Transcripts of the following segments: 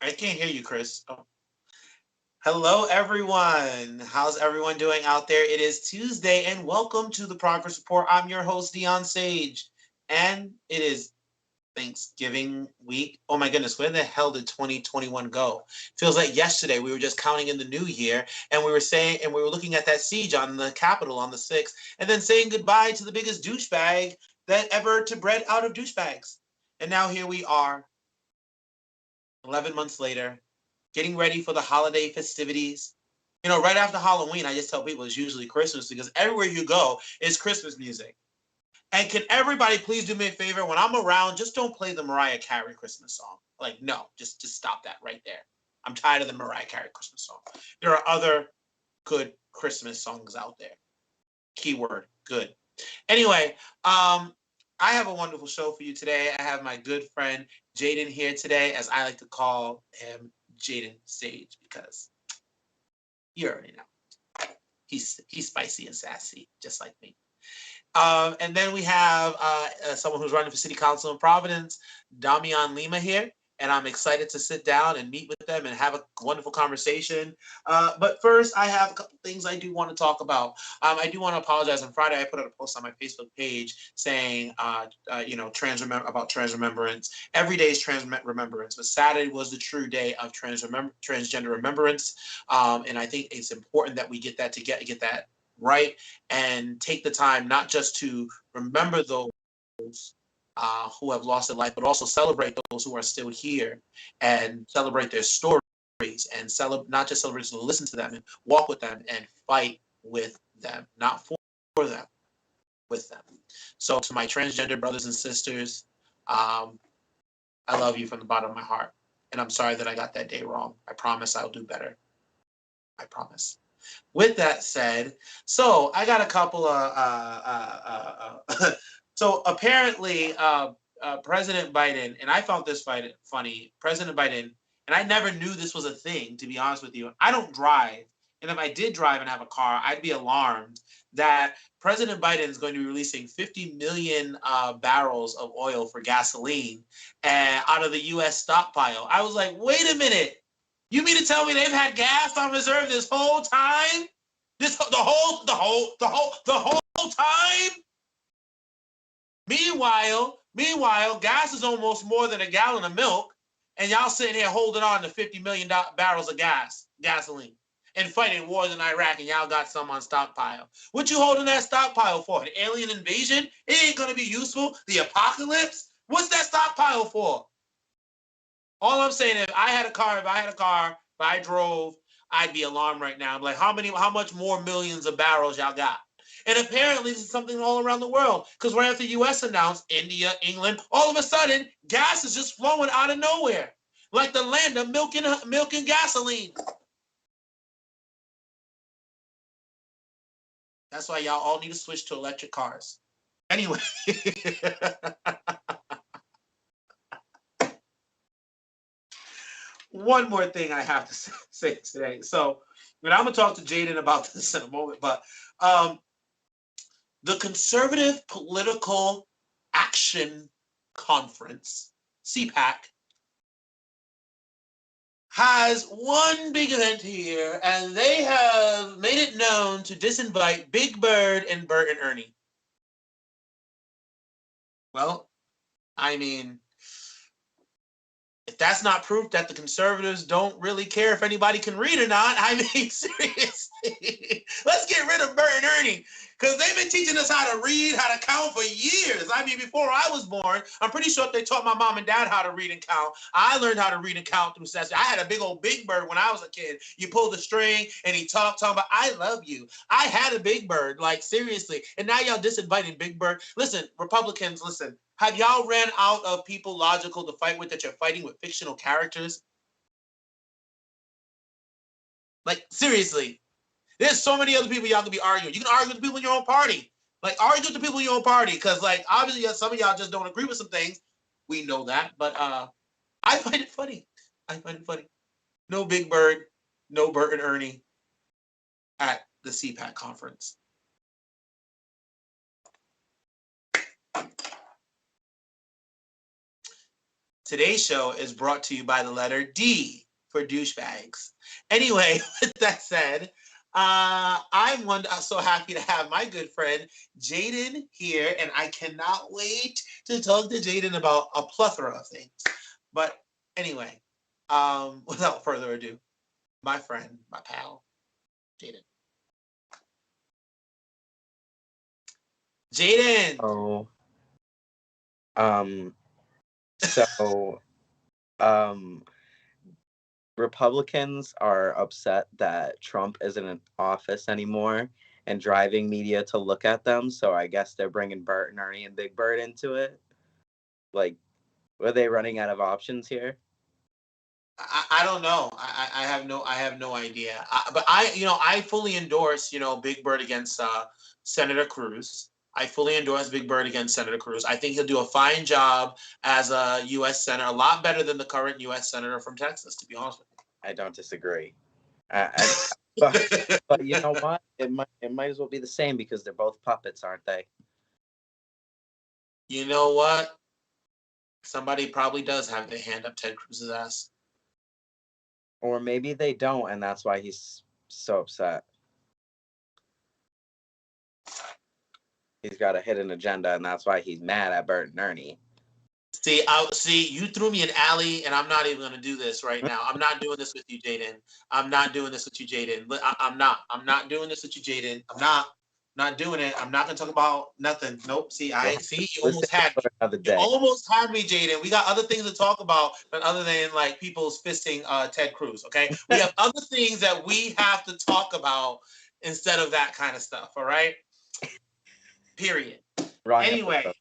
I can't hear you, Chris. Oh. Hello, everyone. How's everyone doing out there? It is Tuesday, and welcome to the Progress Report. I'm your host, Dion Sage, and it is Thanksgiving week. Oh my goodness, where the hell did 2021 go? Feels like yesterday we were just counting in the new year, and we were looking at that siege on the Capitol on the 6th, and then saying goodbye to the biggest douchebag that ever to bred out of douchebags. And now here we are, 11 months later, getting ready for the holiday festivities. You know, right after Halloween, I just tell people it's usually Christmas because everywhere you go is Christmas music. And can everybody please do me a favor? When I'm around, just don't play the Mariah Carey Christmas song. Like, no, just stop that right there. I'm tired of the Mariah Carey Christmas song. There are other good Christmas songs out there. Keyword, good. Anyway, I have a wonderful show for you today. I have my good friend Jaden here today, as I like to call him Jaden Sage, because you already know. He's spicy and sassy, just like me. And then we have someone who's running for city council in Providence, Damian Lima here. And I'm excited to sit down and meet with them and have a wonderful conversation. But first, I have a couple things I do want to talk about. I do want to apologize. On Friday, I put out a post on my Facebook page saying, about trans remembrance. Every day is trans remembrance, but Saturday was the true day of transgender remembrance. And I think it's important that we get that right and take the time not just to remember those who have lost their life, but also celebrate those who are still here and celebrate their stories and not just celebrate, to listen to them and walk with them and fight with them, not for them, with them. So to my transgender brothers and sisters, I love you from the bottom of my heart. And I'm sorry that I got that day wrong. I promise I'll do better. I promise. With that said, so I got a couple of so apparently, President Biden, and I found this funny, President Biden, and I never knew this was a thing, to be honest with you. I don't drive, and if I did drive and have a car, I'd be alarmed that President Biden is going to be releasing 50 million barrels of oil for gasoline out of the U.S. stockpile. I was like, wait a minute. You mean to tell me they've had gas on reserve this whole time? The whole time? Meanwhile, gas is almost more than a gallon of milk, and y'all sitting here holding on to 50 million barrels of gasoline. and fighting wars in Iraq, and y'all got some on stockpile. What you holding that stockpile for? An alien invasion? It ain't gonna be useful. The apocalypse? What's that stockpile for? All I'm saying is, if I had a car, if I drove, I'd be alarmed right now. I'm like, how much more millions of barrels y'all got? And apparently, this is something all around the world. Because right after the U.S. announced, India, England, all of a sudden, gas is just flowing out of nowhere, like the land of milk and gasoline. That's why y'all all need to switch to electric cars. Anyway. One more thing I have to say today. So, and I'm going to talk to Jaden about this in a moment, but the Conservative Political Action Conference, CPAC, has one big event here, and they have made it known to disinvite Big Bird and Bert and Ernie. Well, I mean, if that's not proof that the conservatives don't really care if anybody can read or not, I mean, seriously, let's get rid of Bert and Ernie, because they've been teaching us how to read, how to count for years. I mean, before I was born, I'm pretty sure they taught my mom and dad how to read and count. I learned how to read and count through sessions. I had a big old Big Bird when I was a kid. You pull the string and he talking about, I love you. I had a Big Bird, like seriously. And now y'all disinviting Big Bird. Listen, Republicans, listen. Have y'all ran out of people logical to fight with that you're fighting with fictional characters? Like, seriously. There's so many other people y'all can be arguing. You can argue with the people in your own party. Like, argue with the people in your own party. Because, like, obviously some of y'all just don't agree with some things. We know that. But I find it funny. I find it funny. No Big Bird, no Bert and Ernie at the CPAC conference. Today's show is brought to you by the letter D for douchebags. Anyway, with that said, I'm so happy to have my good friend Jaden here, and I cannot wait to talk to Jaden about a plethora of things. But anyway, without further ado, my friend, my pal, Jaden. Jaden. Oh. So, Republicans are upset that Trump isn't in office anymore and driving media to look at them. So I guess they're bringing Bert and Ernie and Big Bird into it. Like, were they running out of options here? I don't know. I have no idea. But I fully endorse Big Bird against Senator Cruz. I fully endorse Big Bird against Senator Cruz. I think he'll do a fine job as a U.S. senator, a lot better than the current U.S. senator from Texas, to be honest with you. I don't disagree. But you know what? It might as well be the same because they're both puppets, aren't they? You know what? Somebody probably does have their hand up Ted Cruz's ass. Or maybe they don't, and that's why he's so upset. He's got a hidden agenda, and that's why he's mad at Bert and Ernie. See, you threw me an alley, and I'm not even going to do this right now. I'm not doing this with you, Jaden. I'm not doing this with you, Jaden. I'm not doing this with you, Jaden. I'm not doing it. I'm not going to talk about nothing. Nope. See, you almost had me. You almost had me, Jaden. We got other things to talk about other than like people's fisting Ted Cruz. Okay, we have other things that we have to talk about instead of that kind of stuff. All right. Period. Wrong anyway,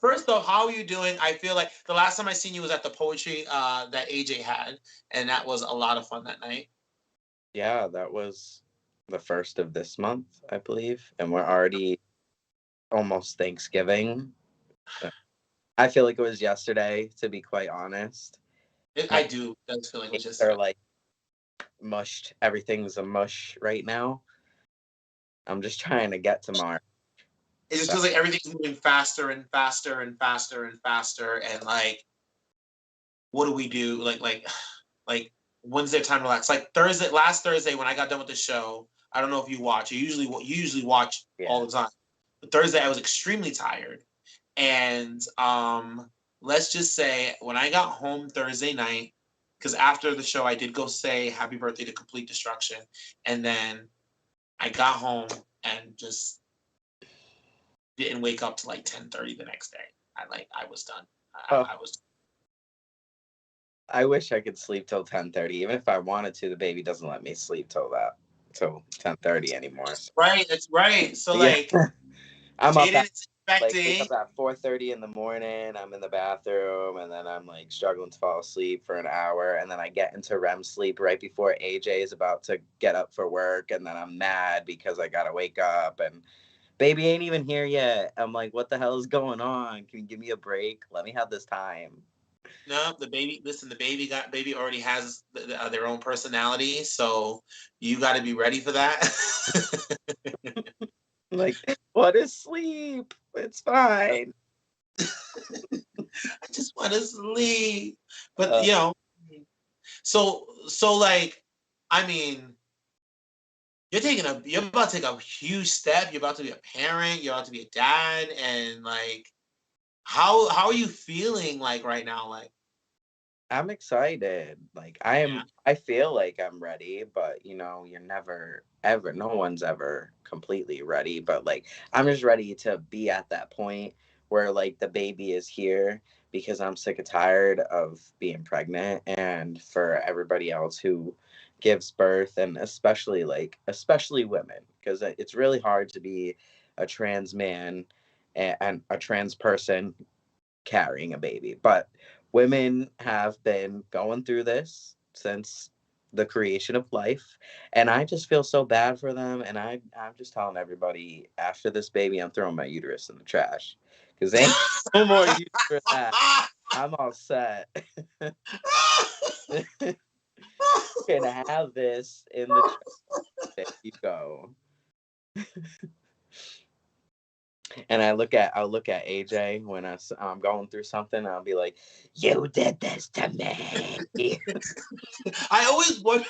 first off, how are you doing? I feel like the last time I seen you was at the poetry that AJ had, and that was a lot of fun that night. Yeah, that was the first of this month, I believe, and we're already almost Thanksgiving. I feel like it was yesterday, to be quite honest. I do. I feel like it was yesterday. They're like mushed. Everything's a mush right now. I'm just trying to get to March. It just feels like everything's moving faster and faster and faster and faster. And like, what do we do? Like, when's their time to relax? Like last Thursday when I got done with the show, I don't know if you watch. You usually watch all the time. But Thursday I was extremely tired, and let's just say when I got home Thursday night, because after the show, I did go say happy birthday to Complete Destruction, and then I got home and just didn't wake up to like 10:30 the next day. I was done. Oh, I was I wish I could sleep till 10:30. Even if I wanted to, the baby doesn't let me sleep till 10:30 anymore. So, right. That's right. So yeah, like I'm up Jaden at is wake expecting. up at 4:30 in the morning. I'm in the bathroom, and then I'm like struggling to fall asleep for an hour, and then I get into REM sleep right before AJ is about to get up for work, and then I'm mad because I gotta wake up, and baby ain't even here yet. I'm like, what the hell is going on? Can you give me a break? Let me have this time. No, the baby. Listen, baby already has their own personality, so you got to be ready for that. Like, what is sleep? It's fine. I just want to sleep, but Uh, so like, I mean, you're about to take a huge step. You're about to be a parent. You're about to be a dad, and like, how are you feeling like right now? Like, I'm excited. Like yeah, I feel like I'm ready, but you're never ever no one's ever completely ready, but like I'm just ready to be at that point where like the baby is here because I'm sick and tired of being pregnant and for everybody else who gives birth and especially women because it's really hard to be a trans man and a trans person carrying a baby. But women have been going through this since the creation of life. And I just feel so bad for them. And I'm just telling everybody after this baby, I'm throwing my uterus in the trash because ain't no more use for that. I'm all set. Can have this in the trash. There you go. And I'll look at AJ when I'm going through something. I'll be like, "You did this to me." I always wonder.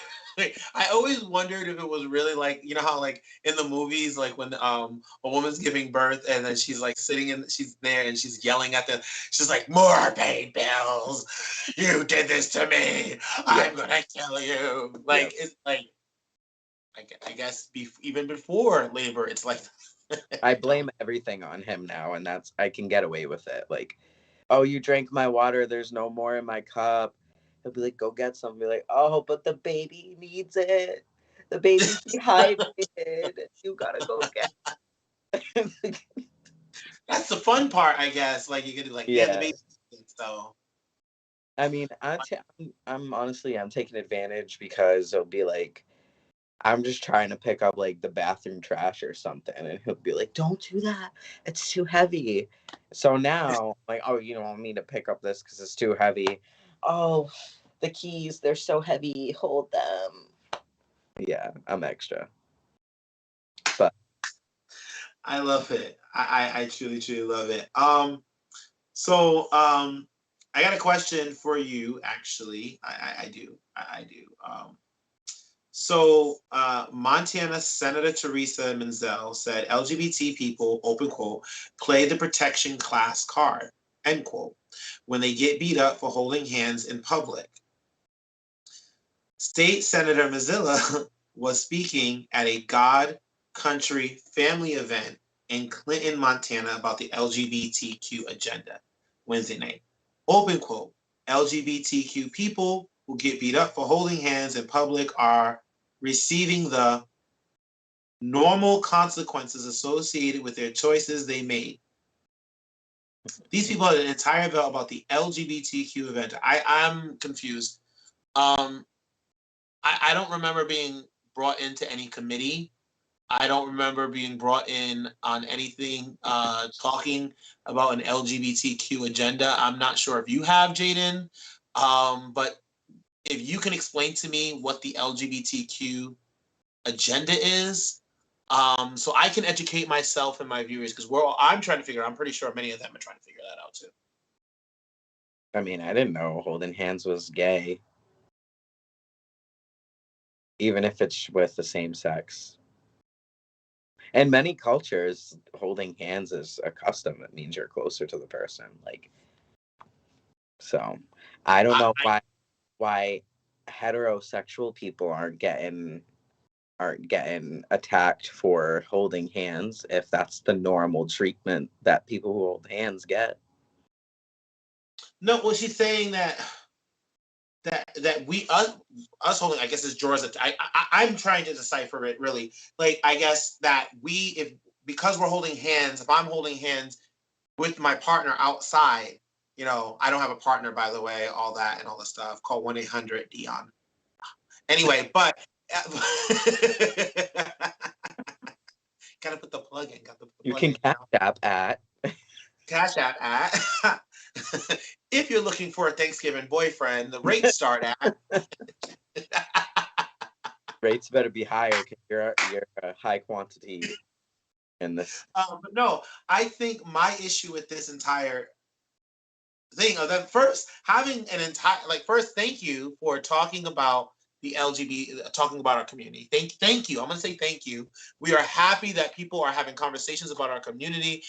I always wondered if it was really like how like in the movies like when a woman's giving birth and then she's like she's there and she's yelling at she's like more pain pills, you did this to me, Yeah, I'm gonna kill you, yeah. like it's like I guess even before labor it's like I you know blame everything on him now, and I can get away with it. Like, oh, you drank my water. There's no more in my cup. He'll be like, go get some. Be like, oh, but the baby needs it. The baby's dehydrated. You gotta go get. that's the fun part I guess like you get like yeah the Yeah, baby so I mean, I'm honestly I'm taking advantage because it'll be like I'm just trying to pick up like the bathroom trash or something, and he'll be like, "Don't do that. It's too heavy." So now, like, oh, you don't want me to pick up this because it's too heavy. Oh, the keys, they're so heavy. Hold them. Yeah, I'm extra. But I love it. I truly love it. So I got a question for you. Actually, I do. I do. Montana Senator Teresa Menzel said LGBT people, open quote, play the protection class card, end quote, when they get beat up for holding hands in public. State Senator Mazzilla was speaking at a God Country family event in Clinton, Montana about the LGBTQ agenda Wednesday night. Open quote LGBTQ people who get beat up for holding hands in public are receiving the normal consequences associated with their choices they made. These people had an entire event about the LGBTQ event. I'm confused. Um, I don't remember being brought into any committee. I don't remember being brought in on anything talking about an LGBTQ agenda. I'm not sure if you have, Jaden, but if you can explain to me what the LGBTQ agenda is, so I can educate myself and my viewers because I'm trying to figure. I'm pretty sure many of them are trying to figure that out too. I mean, I didn't know holding hands was gay, even if it's with the same sex. In many cultures, holding hands is a custom. It means you're closer to the person. Like, so I don't I, know I why why heterosexual people aren't getting attacked for holding hands if that's the normal treatment that people who hold hands get. No, well, she's saying that we us holding, I guess, is drawers. I'm trying to decipher it really. Like, I guess that we, if because we're holding hands, if I'm holding hands with my partner outside, I don't have a partner, by the way, all that and all the stuff. Call 1-800 Dion. Anyway, but gotta put the plug in. Got to put the You plug can in cash now. app at. Cash App at. If you're looking for a Thanksgiving boyfriend, the rates start at. Rates better be higher because you're a high quantity in this. But no, I think my issue with this entire thing of that first having an entire first, thank you for talking about the LGBT, talking about our community. Thank you. I'm gonna say thank you. We are happy that people are having conversations about our community,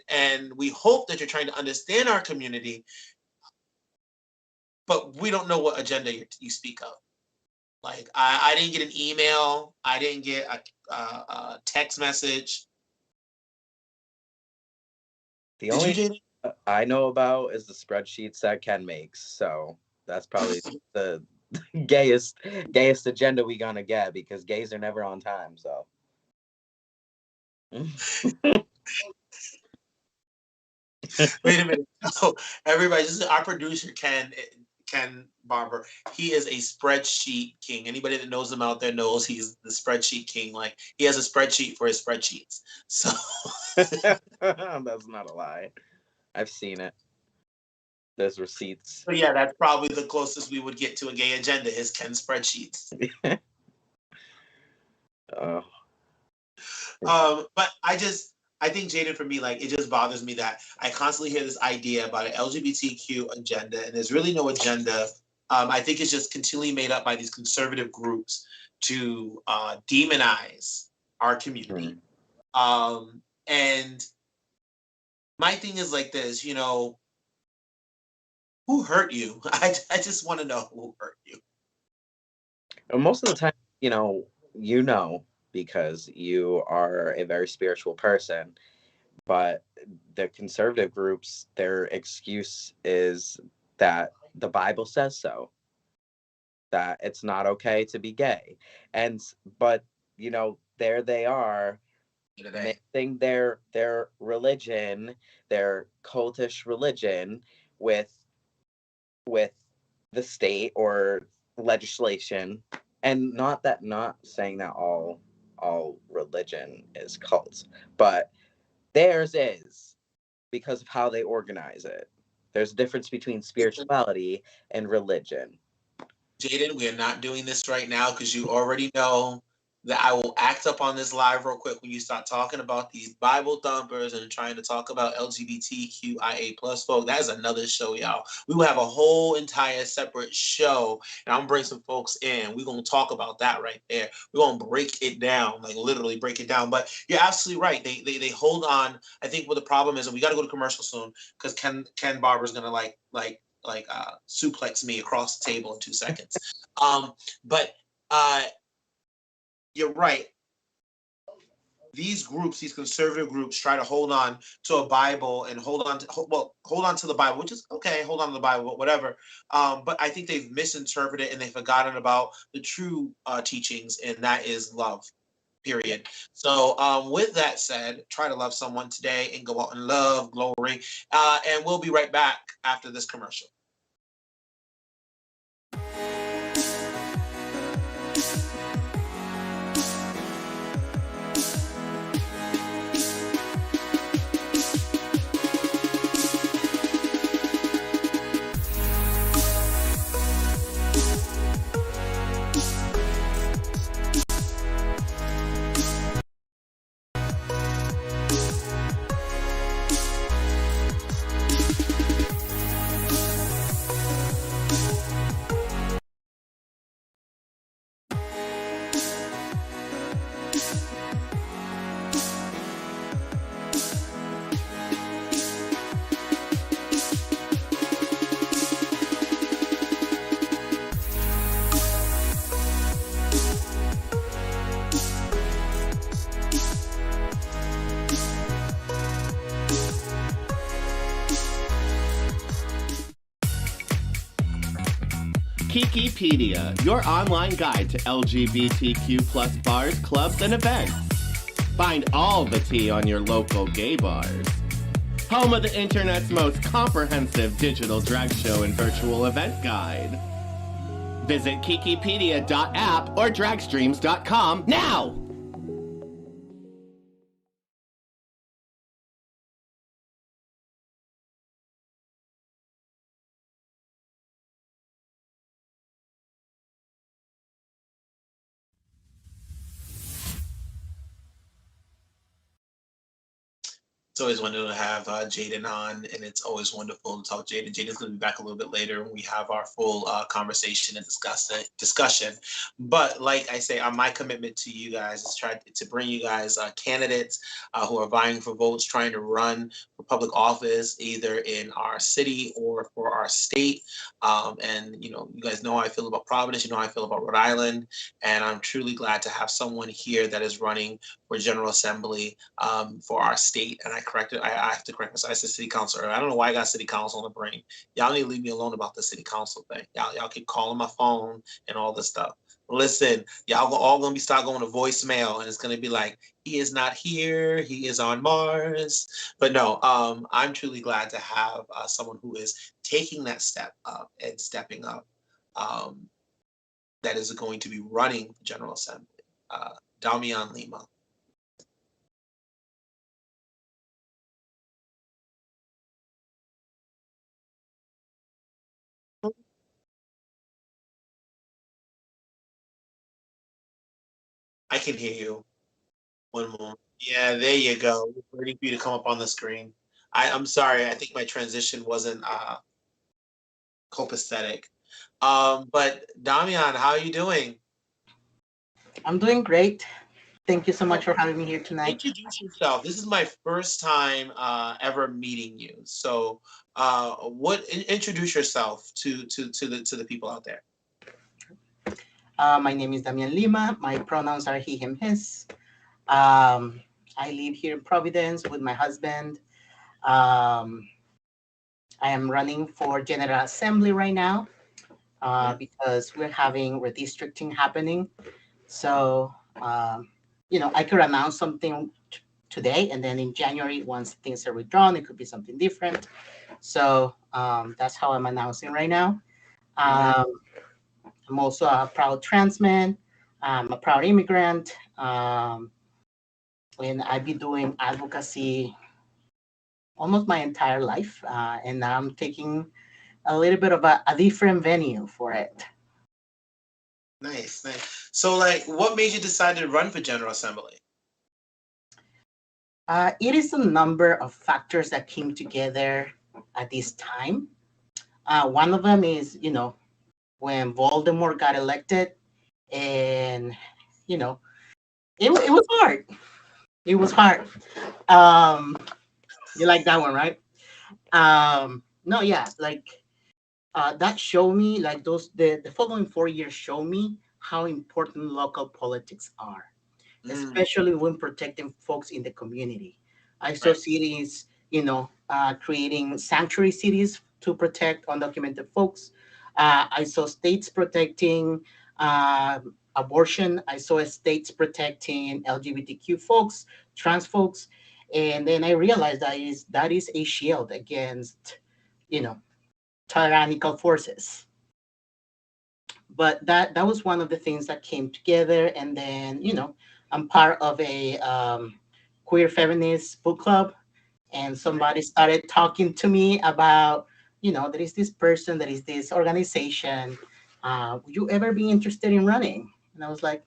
and we hope that you're trying to understand our community. But we don't know what agenda you speak of. Like, I didn't get an email. I didn't get a text message. The Did you, only Jaden? I know about is the spreadsheets that Ken makes. So that's probably the gayest agenda we gonna get because gays are never on time. So Wait a minute. So everybody, this is our producer, Ken Barber. He is a spreadsheet king. Anybody that knows him out there knows he's the spreadsheet king. Like, he has a spreadsheet for his spreadsheets. So that's not a lie. I've seen it. There's receipts. yeah, that's probably the closest we would get to a gay agenda is Ken's spreadsheets. Oh. But I think, Jaden, for me, like, it just bothers me that I constantly hear this idea about an LGBTQ agenda, and there's really no agenda. I think it's just continually made up by these conservative groups to demonize our community. And my thing is like this, who hurt you? I just want to know who hurt you. And most of the time, because you are a very spiritual person, but the conservative groups, their excuse is that the Bible says so, that it's not okay to be gay. But there they are mixing their religion, their cultish religion with the state or legislation. And not saying that all religion is cults, but theirs is, because of how they organize it. There's a difference between spirituality and religion. Jaden, we are not doing this right now because you already know that I will act up on this live real quick when you start talking about these Bible thumpers and trying to talk about LGBTQIA plus folk. That is another show, y'all. We will have a whole entire separate show, and I'm gonna bring some folks in. We're gonna talk about that right there. We're gonna break it down, like literally break it down. But you're absolutely right. They hold on. I think what the problem is, and we got to go to commercial soon because Ken Barber's gonna suplex me across the table in 2 seconds. But you're right. These groups, these conservative groups, try to hold on to a Bible and hold on to the Bible, which is okay. Hold on to the Bible, but whatever. But I think they've misinterpreted and they've forgotten about the true teachings, and that is love. Period. So with that said, try to love someone today and go out and love, glory. And we'll be right back after this commercial. Kikipedia, your online guide to LGBTQ plus bars, clubs, and events. Find all the tea on your local gay bars. Home of the internet's most comprehensive digital drag show and virtual event guide. Visit kikipedia.app or dragstreams.com now! It's always wonderful to have Jaden on, and it's always wonderful to talk to Jaden. Jaden's going to be back a little bit later when we have our full conversation and discussion. But like I say, my commitment to you guys is try to bring you guys candidates who are vying for votes, trying to run for public office, either in our city or for our state. And you guys know how I feel about Providence. You know how I feel about Rhode Island, and I'm truly glad to have someone here that is running for General Assembly for our state. And I have to correct myself. I said city council earlier. I don't know why I got city council on the brain. Y'all need to leave me alone about the city council thing. Y'all keep calling my phone and all this stuff. Listen, y'all all gonna be start going to voicemail, and it's gonna be like, he is not here, he is on Mars. But no, I'm truly glad to have someone who is taking that step up and stepping up. Um, that is going to be running for General Assembly. Damian Lima. I can hear you. One moment. Yeah, there you go. Waiting for you to come up on the screen. I'm sorry. I think my transition wasn't copacetic. But Damian, how are you doing? I'm doing great. Thank you so much Oh, for having me here tonight. introduce yourself. This is my first time ever meeting you. So, introduce yourself to the people out there. My name is Damian Lima. My pronouns are he, him, his. Um, I live here in Providence with my husband. Um, I am running for General Assembly right now Mhm. because we're having redistricting happening. So, I could announce something today, and then in January, once things are withdrawn, it could be something different. So that's how I'm announcing right now. Mhm. Um, I'm also a proud trans man. I'm a proud immigrant. And I've been doing advocacy almost my entire life. And now I'm taking a little bit of a different venue for it. Nice, nice. So, like, what made you decide to run for General Assembly? It is a number of factors that came together at this time. One of them is, when Voldemort got elected, and, you know, it was hard. It was hard. Um, you like that one, right? No, yeah, like that show me like the following 4 years show me how important local politics are, Mm, especially when protecting folks in the community. I saw right. cities, creating sanctuary cities to protect undocumented folks. I saw states protecting abortion. I saw states protecting LGBTQ folks, trans folks, and then I realized that is a shield against, you know, tyrannical forces. But that was one of the things that came together, and then I'm part of a queer feminist book club, and somebody Nice. started talking to me about, there is this person, there is this organization, would you ever be interested in running? And I was like,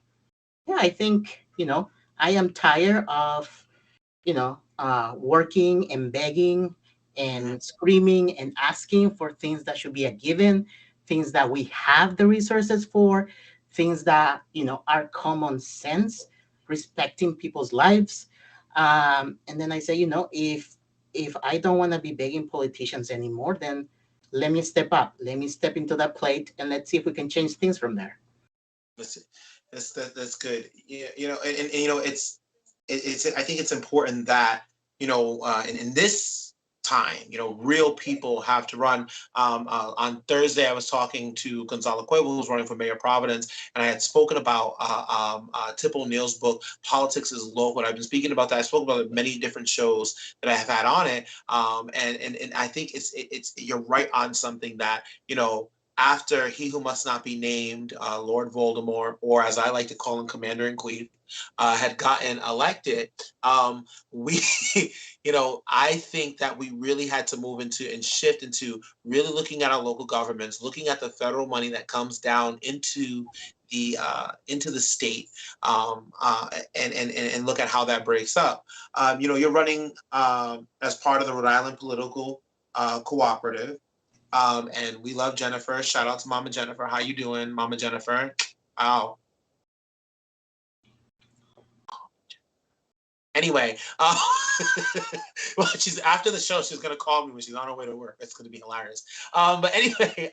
yeah, I think, I am tired of working and begging Mhm. and screaming and asking for things that should be a given, things that we have the resources for, things that are common sense, respecting people's lives. And then I say, if I don't want to be begging politicians anymore, then let me step up, let me step into that plate, and let's see if we can change things from there. That's that's good. Yeah, it's I think it's important that in this time. Real people have to run. On Thursday, I was talking to Gonzalo Cuervo, who's running for mayor of Providence, and I had spoken about Tip O'Neill's book, Politics is Local. And I've been speaking about that. I spoke about it many different shows that I have had on it, and I think it's you're right on something that after he who must not be named, Lord Voldemort, or as I like to call him, Commander in Chief, had gotten elected, we, I think that we really had to move into and shift into really looking at our local governments, looking at the federal money that comes down into the state, and look at how that breaks up. You're running as part of the Rhode Island Political Cooperative. And we love Jennifer. Shout out to Mama Jennifer. How you doing, Mama Jennifer? Wow. Anyway, well, she's after the show. She's gonna call me when she's on her way to work. It's gonna be hilarious. But anyway,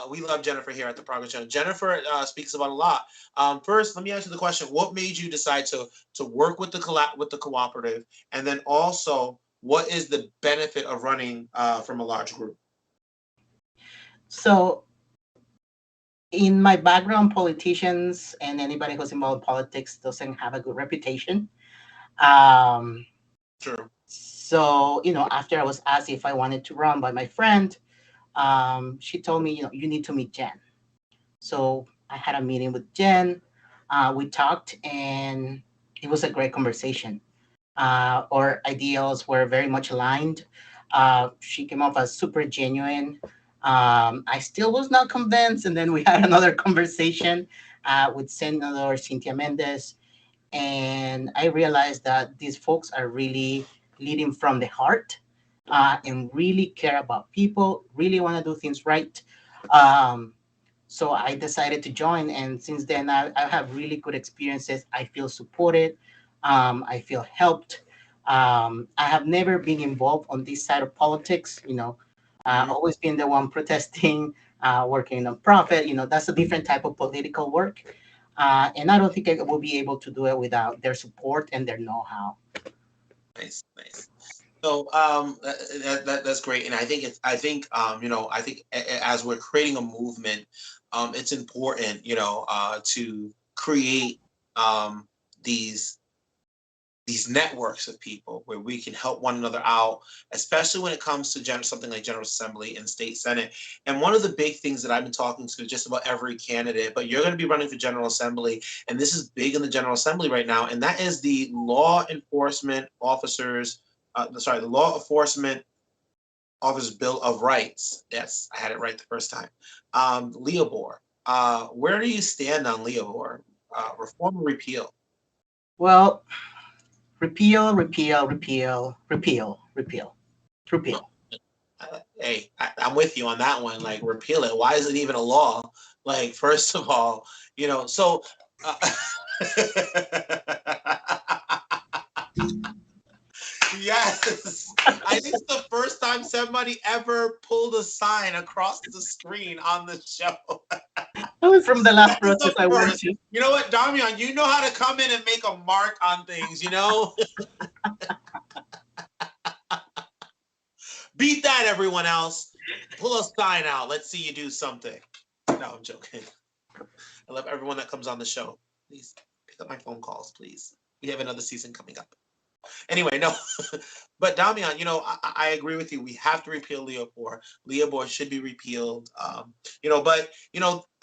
we love Jennifer here at the Progress Channel. Jennifer speaks about a lot. First, let me ask you the question: what made you decide to work with the cooperative, and then also, what is the benefit of running from a large group? So, in my background, politicians and anybody who's involved in politics doesn't have a good reputation. Um, True. so, after I was asked if I wanted to run by my friend, she told me, you need to meet Jen. So I had a meeting with Jen. We talked, and it was a great conversation. Our ideals were very much aligned. She came off as super genuine. I still was not convinced, and then we had another conversation with Senator Cynthia Mendez, and I realized that these folks are really leading from the heart, and really care about people, really want to do things right. Um, so I decided to join, and since then I have really good experiences. I feel supported. I feel helped. I have never been involved on this side of politics. Always been the one protesting, working on profit. That's a different type of political work, and I don't think I will be able to do it without their support and their know-how. Nice, nice. So that's great, and I think as we're creating a movement, it's important to create these networks of people where we can help one another out, especially when it comes to something like General Assembly and State Senate. And one of the big things that I've been talking to just about every candidate, but you're going to be running for General Assembly, and this is big in the General Assembly right now, and that is the law enforcement officers. The Law Enforcement Officers Bill of Rights. Yes, I had it right the first time. Leobor. Where do you stand on Leobor? Reform or repeal? Well, repeal, repeal, repeal, repeal, repeal, repeal. Hey, I'm with you on that one. Like, repeal it. Why is it even a law? Like, first of all, so. Yes, I think it's the first time somebody ever pulled a sign across the screen on the show. That was from the last That's process the I went first. to. You know what, Damian? You know how to come in and make a mark on things. Beat that, everyone else. Pull a sign out. Let's see you do something. No, I'm joking. I love everyone that comes on the show. Please pick up my phone calls, please. We have another season coming up. Anyway, no, but Damian, I agree with you. We have to repeal Leobor. Leobor should be repealed. But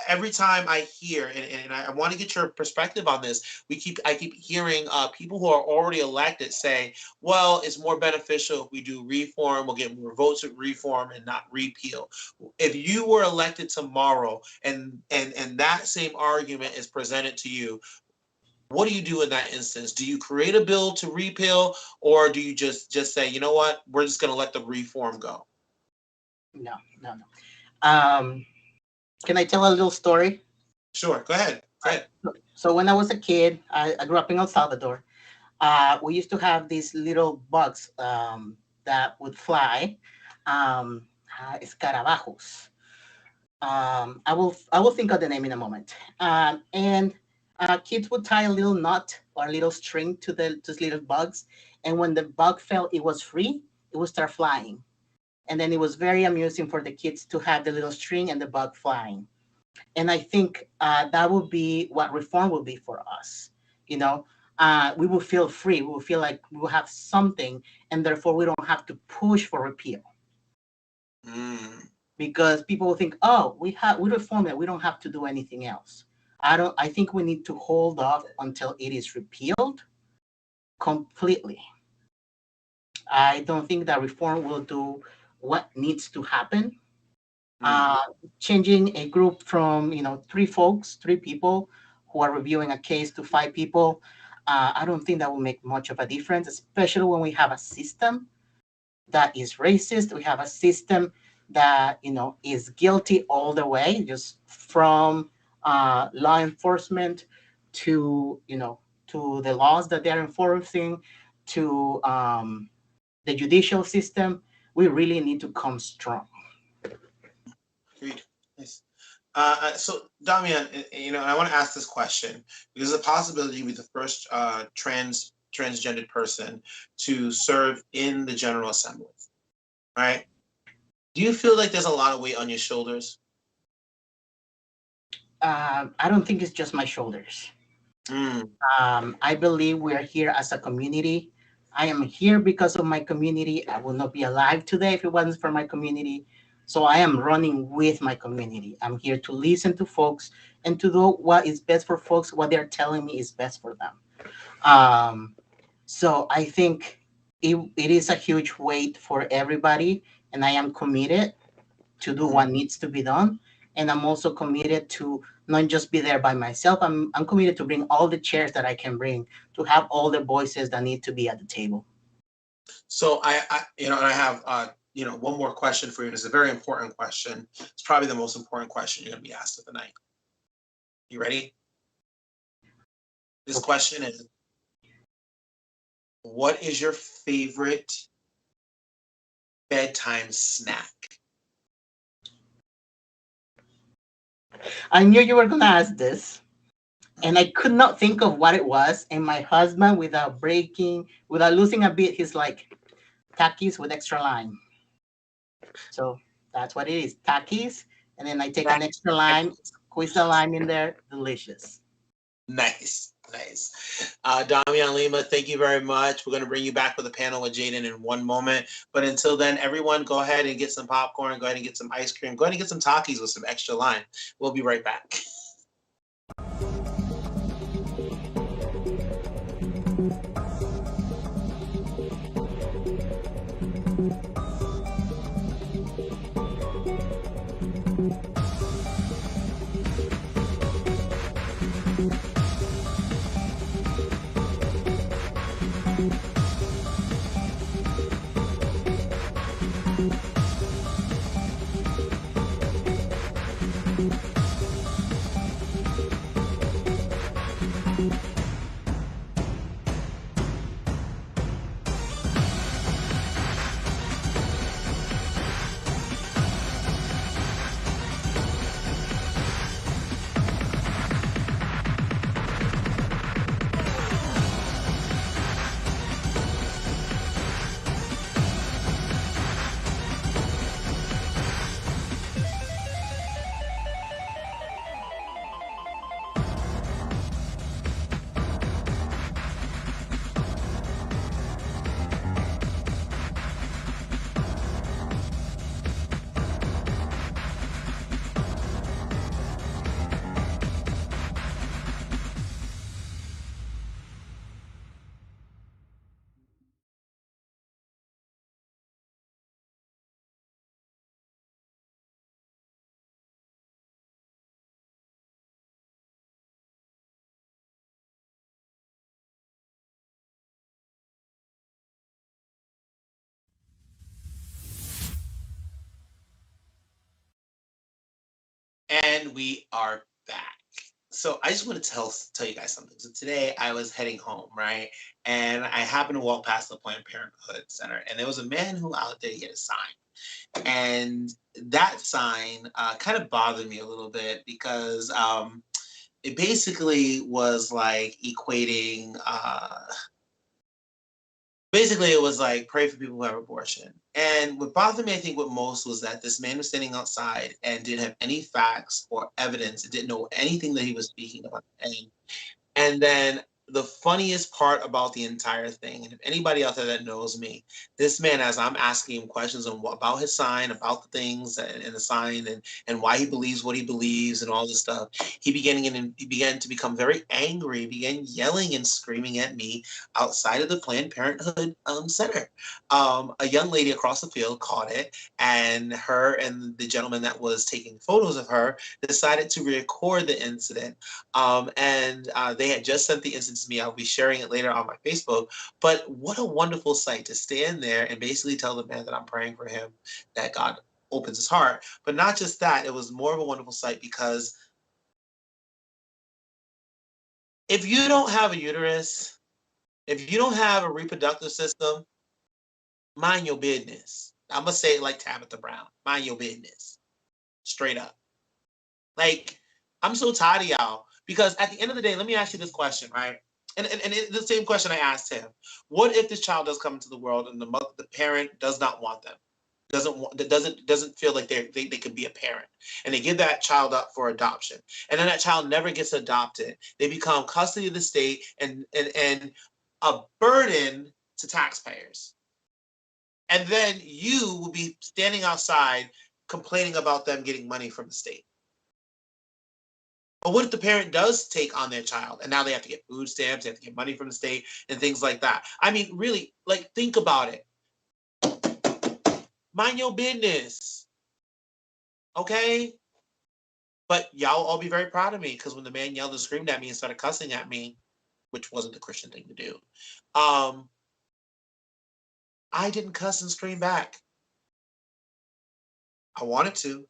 every time I hear, and I want to get your perspective on this, I keep hearing people who are already elected say, well, it's more beneficial if we do reform. We'll get more votes with reform and not repeal. If you were elected tomorrow, and that same argument is presented to you, what do you do in that instance? Do you create a bill to repeal, or do you just say, you know what, we're just going to let the reform go? No, no, no. Can I tell a little story? Sure, go ahead. Go ahead. So when I was a kid, I grew up in El Salvador. We used to have these little bugs that would fly, escarabajos. I will think of the name in a moment. And kids would tie a little knot or a little string to those little bugs, and when the bug fell, it was free. it would start flying. And then it was very amusing for the kids to have the little string and the bug flying. And I think that would be what reform will be for us. You know, we will feel free. We will feel like we will have something, and therefore we don't have to push for repeal Mm. because people will think, oh, we reform it. We don't have to do anything else. I don't. I think we need to hold off until it is repealed completely. I don't think that reform will do what needs to happen. Mm. uh, Changing a group from three people who are reviewing a case to five people, I don't think that will make much of a difference, especially when we have a system that is racist. We have a system that is guilty all the way, just from law enforcement to to the laws that they're enforcing to the judicial system. We really need to come strong. Agreed. Nice. So, Damian, I want to ask this question because the possibility to be the first transgendered person to serve in the General Assembly, right? Do you feel like there's a lot of weight on your shoulders? I don't think it's just my shoulders. Mm. I believe we are here as a community. I am here because of my community. I would not be alive today if it wasn't for my community. So I am running with my community. I'm here to listen to folks and to do what is best for folks, what they're telling me is best for them. Um, so I think it is a huge weight for everybody, and I am committed to do Mm. what needs to be done. And I'm also committed to not just be there by myself. I'm committed to bring all the chairs that I can bring, to have all the voices that need to be at the table. So and I have one more question for you. It's a very important question. It's probably the most important question you're going to be asked of the night. You ready? This Okay. question is, what is your favorite bedtime snack? I knew you were going to ask this, and I could not think of what it was. And my husband, without losing a bit, he's like, Takis with extra lime. So that's what it is, Takis. And then I take an extra lime, squeeze the lime in there, delicious. Nice, nice. Damian Lima, thank you very much. We're going to bring you back with a panel with Jaden in one moment. But until then, everyone, go ahead and get some popcorn. Go ahead and get some ice cream. Go ahead and get some Takis with some extra lime. We'll be right back. And we are back. So I just want to tell you guys something. So today I was heading home, right? And I happened to walk past the Planned Parenthood Center, and there was a man who out there, he had a sign. And that sign kind of bothered me a little bit because it basically was like equating basically it was like pray for people who have abortion. And what bothered me, I think, what most was that this man was standing outside and didn't have any facts or evidence, and didn't know anything that he was speaking about. And then the funniest part about the entire thing, and if anybody out there that knows me, this man, as I'm asking him questions on about his sign, about the things and the sign, and why he believes what he believes, and all this stuff, he began to become very angry. He began yelling and screaming at me outside of the Planned Parenthood center. A young lady across the field caught it, and her and the gentleman that was taking photos of her decided to record the incident. And they had just sent the incident to me. I'll be sharing it later on my Facebook. But what a wonderful sight to stand there and basically tell the man that I'm praying for him, that God opens his heart. But not just that, it was more of a wonderful sight because if you don't have a uterus, if you don't have a reproductive system, mind your business. I'm going to say it like Tabitha Brown, mind your business. Straight up. Like, I'm so tired of y'all. Because at the end of the day, let me ask you this question, right? And the same question I asked him. What if this child does come into the world and the parent does not want them? Doesn't feel like they could be a parent, and they give that child up for adoption, and then that child never gets adopted. They become custody of the state and a burden to taxpayers. And then you will be standing outside complaining about them getting money from the state. But what if the parent does take on their child and now they have to get food stamps, they have to get money from the state and things like that? I mean, really, like, think about it. Mind your business. Okay? But y'all all be very proud of me because when the man yelled and screamed at me and started cussing at me, which wasn't the Christian thing to do, I didn't cuss and scream back. I wanted to,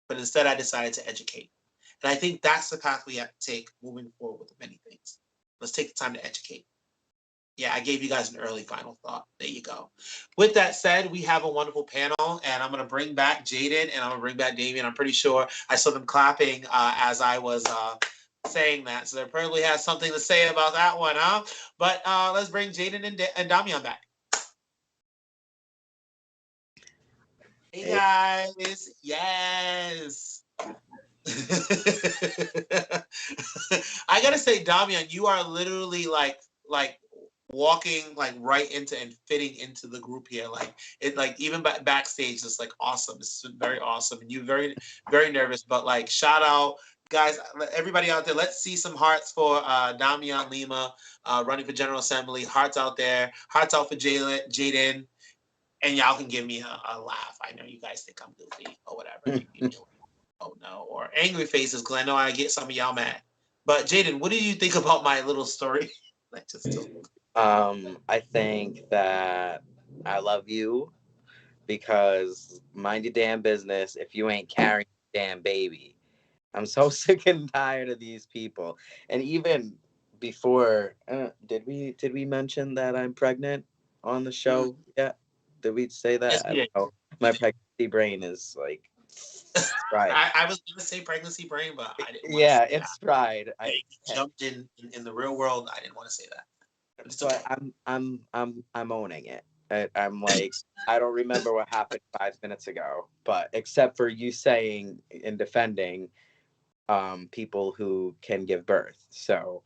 but instead I decided to educate. And I think that's the path we have to take moving forward with many things. Let's take the time to educate. Yeah, I gave you guys an early final thought. There you go. With that said, we have a wonderful panel, and I'm going to bring back Jaden and I'm going to bring back Damien. I'm pretty sure I saw them clapping as I was saying that. So they probably has something to say about that one, huh? But let's bring Jaden and Damian back. Hey, guys. Yes. I gotta say, Damian, you are literally like walking like right into and fitting into the group here. Like it, like even backstage, it's like awesome. It's very awesome, and you very nervous. But like shout out, guys, everybody out there. Let's see some hearts for Damian Lima running for General Assembly. Hearts out there. Hearts out for Jaden. And y'all can give me a laugh. I know you guys think I'm goofy or whatever. Oh no, or angry faces because I know I get some of y'all mad. But Jaden, what do you think about my little story? I think that I love you because mind your damn business if you ain't carrying a damn baby. I'm so sick and tired of these people. And even before, did we mention that I'm pregnant on the show yet? Did we say that? Yes, I don't know. My pregnancy brain is like fried. I was gonna say pregnancy brain, but I didn't want to Yeah, say it's fried. I jumped in the real world. I didn't want to say that. It's but okay. I'm owning it. I'm like I don't remember what happened 5 minutes ago, but except for you saying and defending people who can give birth. So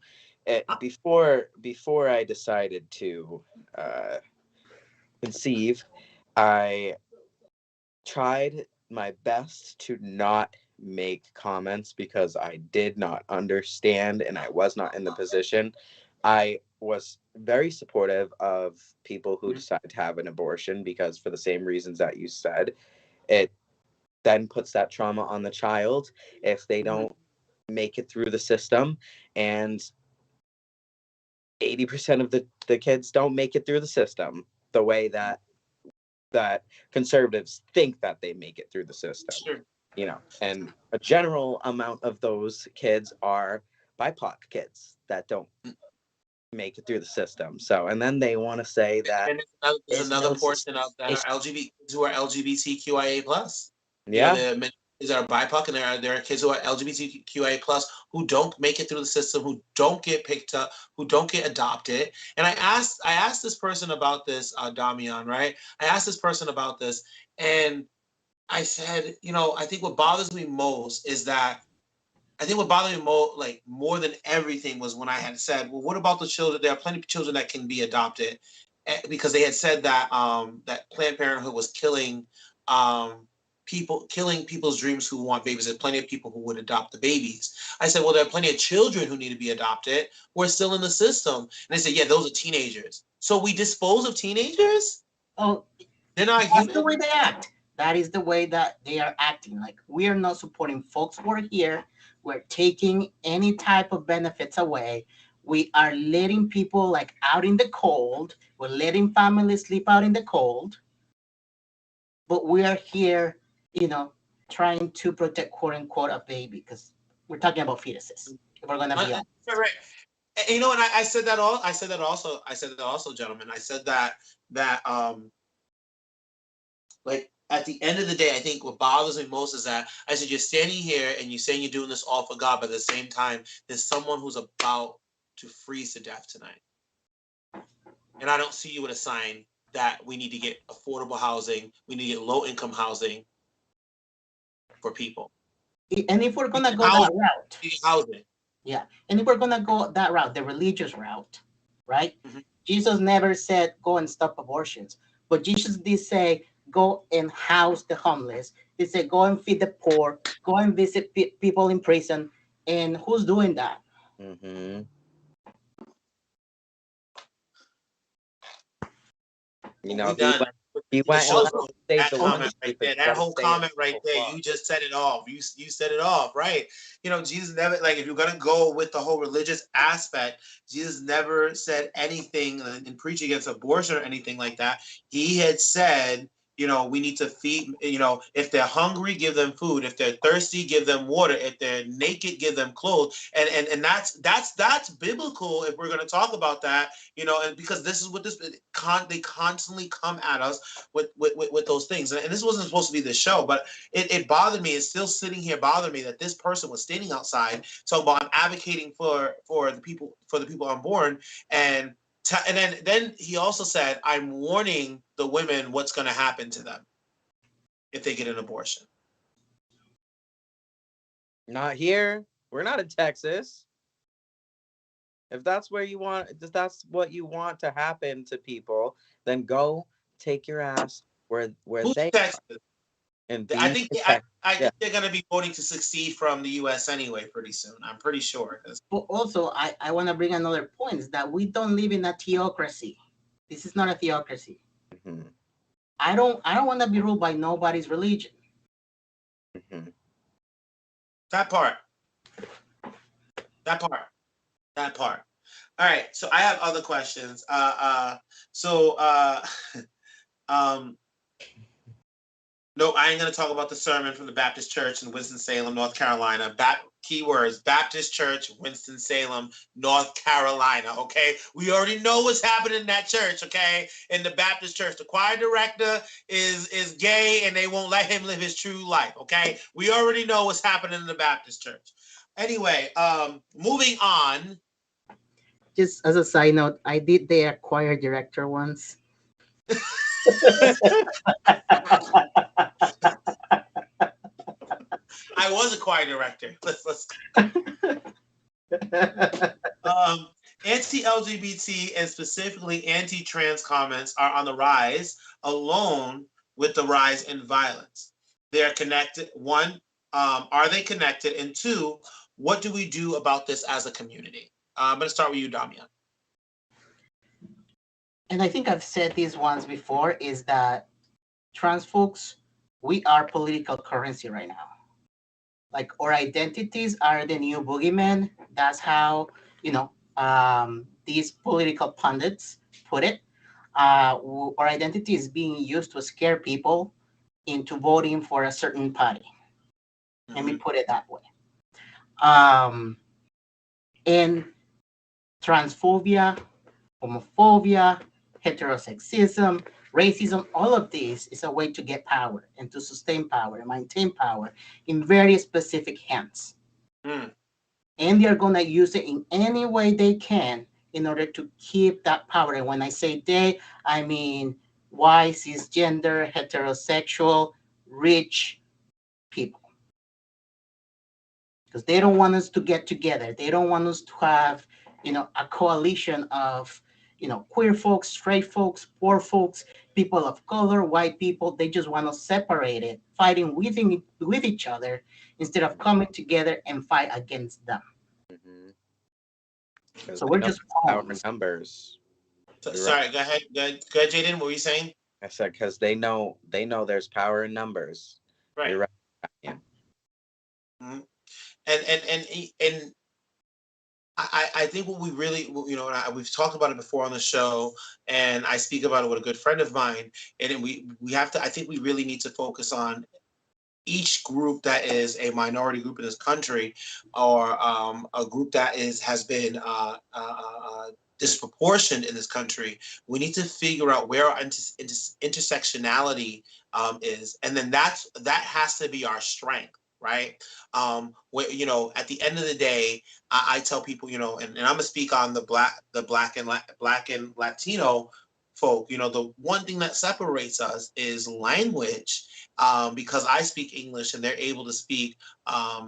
before I decided to conceive, I tried my best to not make comments because I did not understand and I was not in the position. I was very supportive of people who decide to have an abortion because for the same reasons that you said, it then puts that trauma on the child if they don't make it through the system, and 80% of the kids don't make it through the system the way that conservatives think that they make it through the system. Sure. And a general amount of those kids are BIPOC kids that don't make it through the system. So, and then they want to say that and there's another portion of that are LGBT who are LGBTQIA plus. Yeah, The kids that are BIPOC, and there are kids who are LGBTQIA plus who don't make it through the system, who don't get picked up, who don't get adopted. And I asked this person about this, Damian, right? I asked this person about this, and I said, I think what bothers me most is that I think what bothered me more than everything was when I had said, "Well, what about the children? There are plenty of children that can be adopted," because they had said that that Planned Parenthood was killing people's dreams who want babies. There's plenty of people who would adopt the babies. I said, "Well, there are plenty of children who need to be adopted who are still in the system," and they said, "Yeah, those are teenagers. So we dispose of teenagers? Oh, They're not that's the human." way they act. That is the way that they are acting. Like, we are not supporting folks who are here. We're taking any type of benefits away. We are letting people like out in the cold. We're letting families sleep out in the cold. But we are here, you know, trying to protect quote unquote a baby because we're talking about fetuses. If we're gonna be honest. Right. And I said that all. I said that also. I said that also, gentlemen. I said that like at the end of the day, I think what bothers me most is that I said you're standing here and you're saying you're doing this all for God, but at the same time, there's someone who's about to freeze to death tonight, and I don't see you with a sign that we need to get affordable housing, we need to get low income housing for people. And if we're We gonna need go that housing. route, We need housing. yeah. And if we're gonna go that route, the religious route, right? Mhm. Jesus never said go and stop abortions, but Jesus did say go and house the homeless. He said go and feed the poor, go and visit people in prison. And who's doing that? Mm-hmm. You We know, done. he The went and show's left over. to save That the Oh, one comment right sheep there, that instead of whole staying comment the right whole there, flock. you just set it off. You said it off, right? Jesus never, like, if you're gonna go with the whole religious aspect, Jesus never said anything and preach against abortion or anything like that. He had said, we need to feed. If they're hungry, give them food. If they're thirsty, give them water. If they're naked, give them clothes. And that's biblical if we're gonna talk about that. And because this is what they constantly come at us with those things. And this wasn't supposed to be the show, but it bothered me. It's still sitting here bothering me that this person was standing outside talking about I'm advocating for the people unborn, and then he also said I'm warning the women what's going to happen to them if they get an abortion. Not here. We're not in Texas. If that's what you want to happen to people, then go take your ass where Who's they are Texas? and I be think protected. I Yeah. think they're going to be voting to succeed from the U.S. anyway pretty soon. I'm pretty sure. but also, I want to bring another point is that we don't live in a theocracy. This is not a theocracy. Hmm. I don't want to be ruled by nobody's religion. Hmm. That part. That part. That part. All right. So I have other questions. So um no, I ain't gonna talk about the sermon from the Baptist Church in Winston-Salem, North Carolina. Keywords: Baptist Church, Winston-Salem, North Carolina. Okay, we already know what's happening in that church. Okay, in the Baptist Church, the choir director is gay, and they won't let him live his true life. Okay, we already know what's happening in the Baptist Church. Anyway, moving on. Just as a side note, I did the choir director once. I was a choir director. Let's Anti-LGBT and specifically anti-trans comments are on the rise, alone with the rise in violence. They're connected. One, are they connected? And two, what do we do about this as a community? I'm going to start with you, Damian. And I think I've said this once before, is that trans folks, we are political currency right now. Like, our identities are the new boogeyman. That's how, these political pundits put it. Our identity is being used to scare people into voting for a certain party. Let me Mhm. put it that way. Um, and transphobia, homophobia, heterosexism, Racism, all of this is a way to get power and to sustain power and maintain power in very specific hands. Mm. And they are going to use it in any way they can in order to keep that power. And when I say they, I mean white, cisgender, heterosexual, rich people. Because they don't want us to get together. They don't want us to have, a coalition of, queer folks, straight folks, poor folks, people of color, white people. They just want us separated, fighting with each other instead of coming together and fight against them. Because So they we're know just power pawns. numbers. You're right. Sorry, go ahead. Go ahead, Jaden. What were you saying? I said because they know there's power in numbers. Right. You're right. Yeah. Mhm. And I think what we really, and we've talked about it before on the show, and I speak about it with a good friend of mine, and then we have to. I think we really need to focus on each group that is a minority group in this country, or a group that has been disproportioned in this country. We need to figure out where our intersectionality is, and then that has to be our strength, right? Where, at the end of the day, I tell people, and I'm gonna speak on the black and Latino folk. The one thing that separates us is language, because I speak English and they're able to speak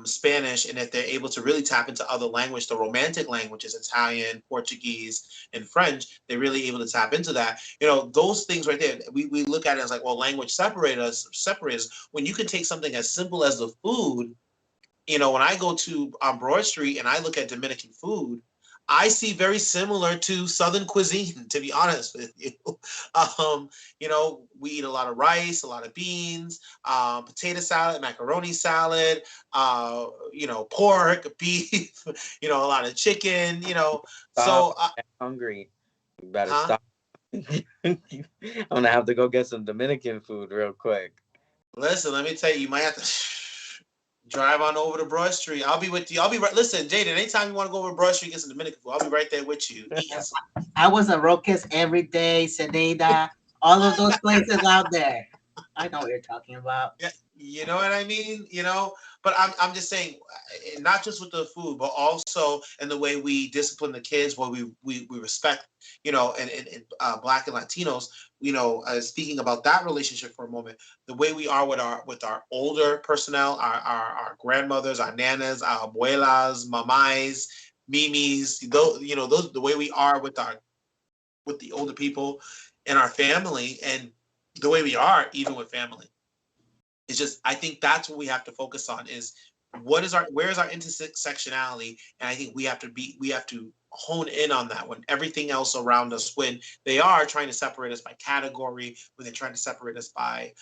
Spanish, and if they're able to really tap into other language, the romantic languages, Italian, Portuguese, and French, they're really able to tap into that. Those things right there, we look at it as like, well, language separates. When you can take something as simple as the food, when I go to on Broad Street and I look at Dominican food, I see very similar to Southern cuisine, to be honest with you. We eat a lot of rice, a lot of beans, potato salad, macaroni salad, pork, beef, a lot of chicken, Stop. So, I'm hungry. You better huh? stop. I'm gonna have to go get some Dominican food real quick. Listen, let me tell you, you might have to drive on over to Broad Street. I'll be with you. I'll be right. Listen, Jaden, anytime you want to go over to Broad Street, get some Dominican food, I'll be right there with you, eating some. I was a Roques every day, Seneda, all of those places out there. I know what you're talking about. Yeah, you know what I mean? But I'm just saying, not just with the food, but also in the way we discipline the kids, where we respect, and Black and Latinos, speaking about that relationship for a moment, the way we are with our older personnel, our grandmothers, our nanas, our abuelas, mamais, mimis, those the way we are with the older people in our family, and the way we are even with family. It's just, I think that's what we have to focus on, is where is our intersectionality, and I think we have to hone in on that when everything else around us, when they are trying to separate us by category, when they're trying to separate us by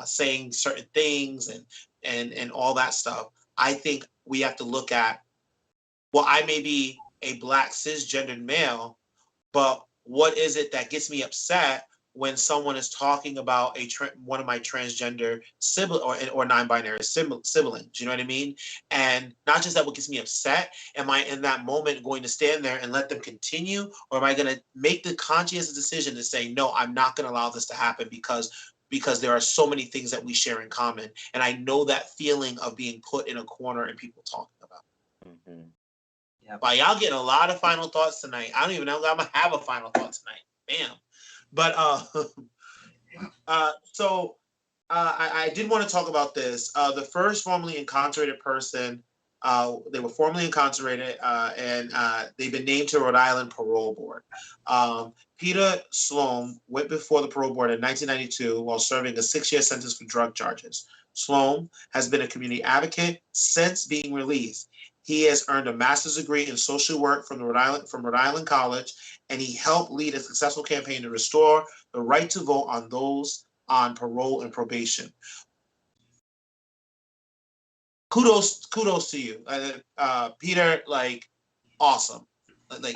saying certain things, and all that stuff. I think we have to look at, well, I may be a black cisgendered male, but what is it that gets me upset when someone is talking about one of my transgender sibling, or non-binary siblings? You know what I mean? And not just that, what gets me upset. Am I in that moment going to stand there and let them continue, or am I going to make the conscious decision to say, no, I'm not going to allow this to happen, because there are so many things that we share in common, and I know that feeling of being put in a corner and people talking about. Hmm. Yep. Wow, y'all getting a lot of final thoughts tonight. I don't even know if I'm gonna have a final thought tonight. Bam. But so I did want to talk about this. The first formerly incarcerated person, they were formerly incarcerated, and they've been named to Rhode Island Parole Board. Peter Sloan went before the parole board in 1992 while serving a 6-year sentence for drug charges. Sloan has been a community advocate since being released. He has earned a master's degree in social work from Rhode Island College, and he helped lead a successful campaign to restore the right to vote on those on parole and probation. Kudos to you, Peter. Like, awesome, like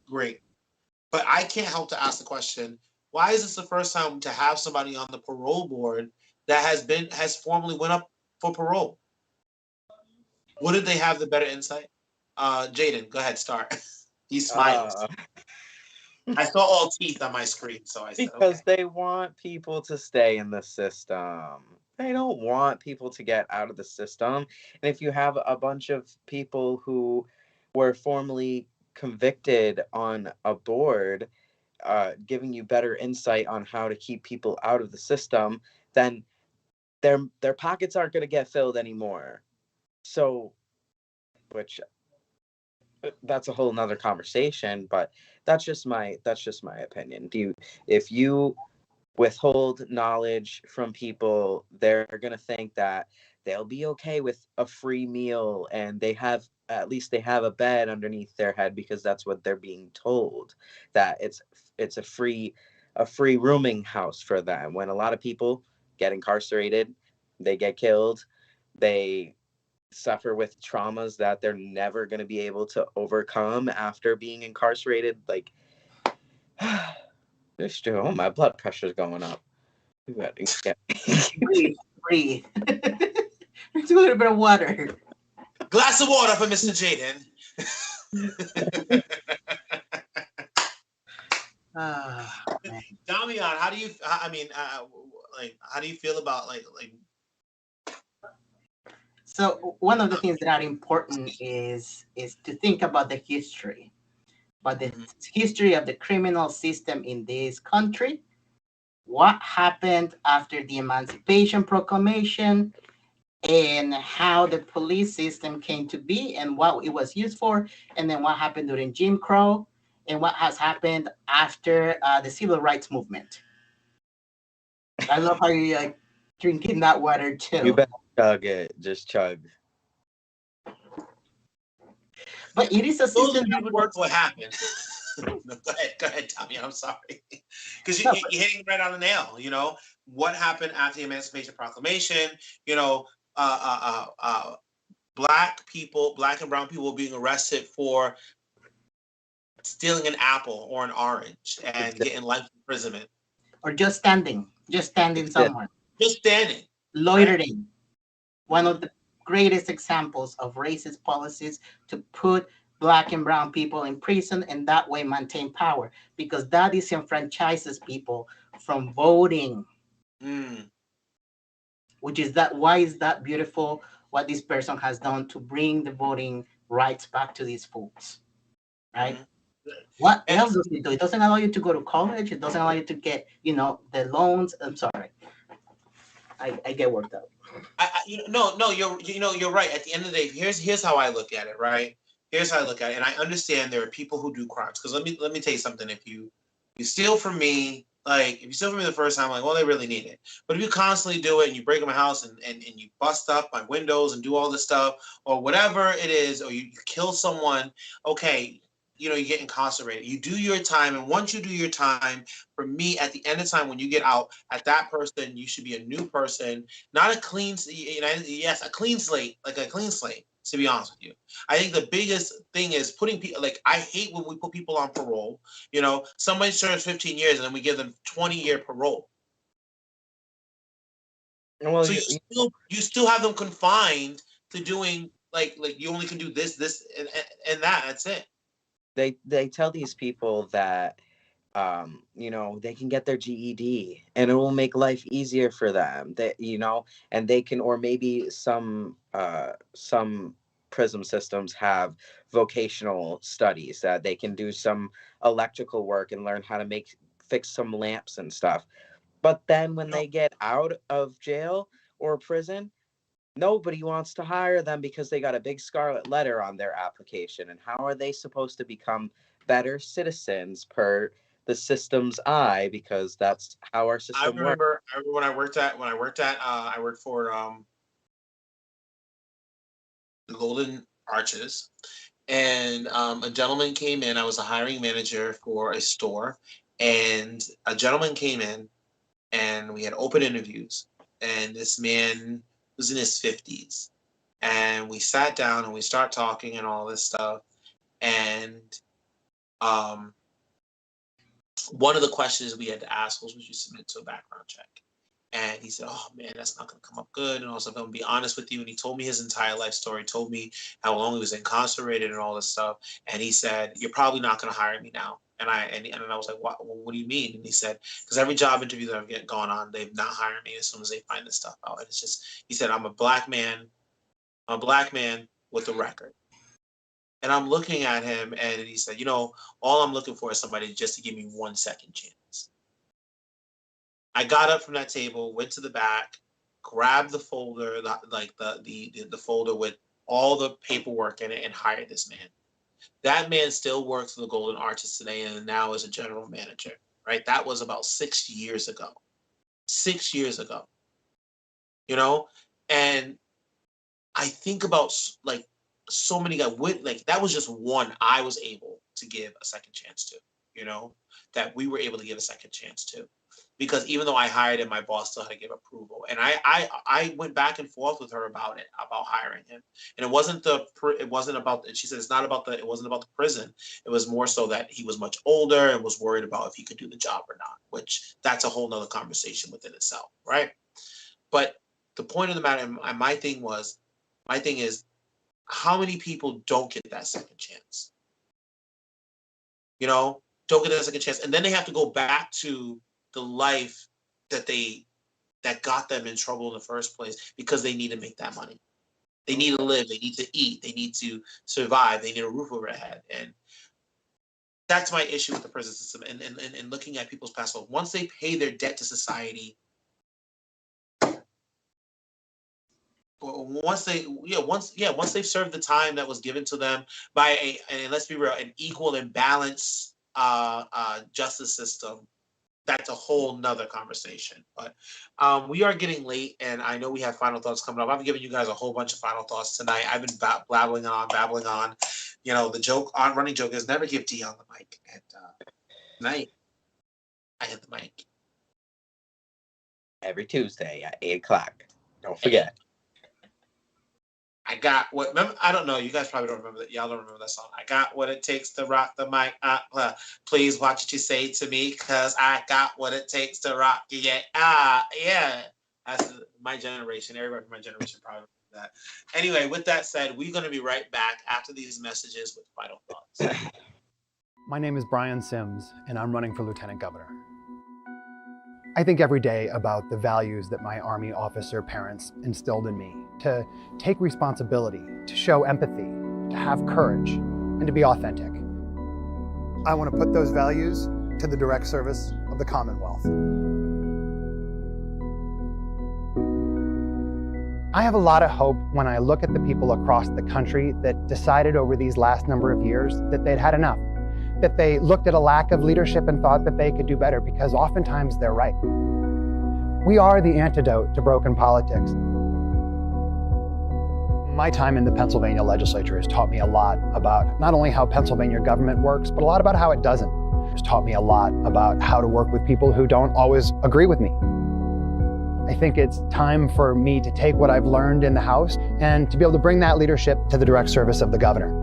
great. But I can't help to ask the question: why is this the first time to have somebody on the parole board that has formally went up for parole? Wouldn't they have the better insight? Jaden, go ahead, start. He's smiling. Uh, I saw all teeth on my screen, so I said, Because okay. they want people to stay in the system. They don't want people to get out of the system. And if you have a bunch of people who were formerly convicted on a board, giving you better insight on how to keep people out of the system, then their pockets aren't going to get filled anymore. So, which that's a whole nother conversation, but that's just my opinion. If you withhold knowledge from people, they're going to think that they'll be okay with a free meal, and at least they have a bed underneath their head because that's what they're being told, that it's a free rooming house for them. When a lot of people get incarcerated, they get killed, they suffer with traumas that they're never going to be able to overcome after being incarcerated. Like, oh, my blood pressure's going up. Yeah. Breathe, breathe. Drink a little bit of water. Glass of water for Mr. Jaden. Man. Damian, how do you? I mean, like, how do you feel about like? So one of the things that are important is to think about the history, but the Mhm. history of the criminal system in this country. What happened after the Emancipation Proclamation, and how the police system came to be and what it was used for, and then what happened during Jim Crow, and what has happened after the Civil Rights Movement. I love how you like drinking that water You too. better chug it. Just chug. But it is a Those system of you that who don't works. know what happened. No, go ahead, Tommy. I'm sorry, because No, you're hitting right on the nail. You know what happened after the Emancipation Proclamation. You know, uh, uh, uh, uh, black people, black and brown people, being arrested for stealing an apple or an orange and Exactly. getting life imprisonment, or just standing somewhere, just standing, right? loitering. One Mm-hmm. of the greatest examples of racist policies to put black and brown people in prison and that way maintain power, because that disenfranchises people from voting, Mm. which is that why is that beautiful what this person has done to bring the voting rights back to these folks, right? Mm-hmm. What And else does it do? It doesn't allow you to go to college. It doesn't allow you to get, the loans. I'm sorry. I get worked up. no, you're right. At the end of the day, here's how I look at it, right? Here's how I look at it, and I understand there are people who do crimes. Because let me tell you something. If you steal from me, like if you steal from me the first time, like, well, they really need it. But if you constantly do it and you break in my house and you bust up my windows and do all this stuff or whatever it is, or you kill someone, okay, you get incarcerated. You do your time, and once you do your time, for me, at the end of time, when you get out, at that person, you should be a new person, not a clean, yes, a clean slate, like a clean slate. To be honest with you, I think the biggest thing is putting people. Like I hate when we put people on parole. Somebody serves 15 years and then we give them 20-year parole. Well, So you still have them confined to doing like you only can do this and that. That's it. they tell these people that they can get their GED and it will make life easier for them. And they can, or maybe some prison systems have vocational studies that they can do some electrical work and learn how to fix some lamps and stuff. But then when No, they get out of jail or prison, nobody wants to hire them because they got a big scarlet letter on their application. And how are they supposed to become better citizens per the system's eye? Because that's how our I system works. remember. I remember when I worked for the Golden Arches, and a gentleman came in. I was a hiring manager for a store, and a gentleman came in, and we had open interviews, and this man was in his 50s, and we sat down and we start talking and all this stuff, and um, one of the questions we had to ask was, would you submit to a background check? And he said, oh man, that's not going to come up good. And also, I'm going to be honest with you. And he told me his entire life story, told me how long he was incarcerated and all this stuff. And he said, you're probably not going to hire me now. And I was like, what do you mean? And he said, because every job interview that I've gone on, they've not hired me as soon as they find this stuff out. And it's just, he said, I'm a black man with a record. And I'm looking at him, and he said, all I'm looking for is somebody just to give me 1 second chance. I got up from that table, went to the back, grabbed the folder, the folder with all the paperwork in it, and hired this man. That man still works for the Golden Arches today, and now is a general manager. Right? That was about 6 years ago. 6 years ago. And I think about like so many guys like that was just one I was able to give a second chance to. That we were able to give a second chance to. Because even though I hired him, my boss still had to give approval, and I went back and forth with her about hiring him, and it wasn't about. And she said it wasn't about the prison. It was more so that he was much older and was worried about if he could do the job or not. Which that's a whole nother conversation within itself, right? But the point of the matter, and my thing is, how many people don't get that second chance? Don't get that second chance, and then they have to go back to the life that got them in trouble in the first place because they need to make that money. They need to live. They need to eat. They need to survive. They need a roof over their head. And that's my issue with the prison system and looking at people's past life. Once they pay their debt to society, once they've served the time that was given to them by and let's be real, an equal and balanced justice system, that's a whole nother conversation. But we are getting late, and I know we have final thoughts coming up. I've given you guys a whole bunch of final thoughts tonight. I've been babbling on. The running joke is never give Dion the mic. And tonight, I hit the mic. Every Tuesday at 8 o'clock. Don't forget. I got what. Remember, I don't know. You guys probably don't remember that. Y'all don't remember that song. I got what it takes to rock the mic. Please watch what you say to me, cause I got what it takes to rock. Yeah. Yeah. That's my generation. Everybody from my generation probably remember that. Anyway, with that said, we're gonna be right back after these messages with final thoughts. My name is Brian Sims, and I'm running for Lieutenant Governor. I think every day about the values that my Army officer parents instilled in me, to take responsibility, to show empathy, to have courage, and to be authentic. I want to put those values to the direct service of the Commonwealth. I have a lot of hope when I look at the people across the country that decided over these last number of years that they'd had enough, that they looked at a lack of leadership and thought that they could do better, because oftentimes they're right. We are the antidote to broken politics. My time in the Pennsylvania legislature has taught me a lot about not only how Pennsylvania government works, but a lot about how it doesn't. It's taught me a lot about how to work with people who don't always agree with me. I think it's time for me to take what I've learned in the House and to be able to bring that leadership to the direct service of the governor.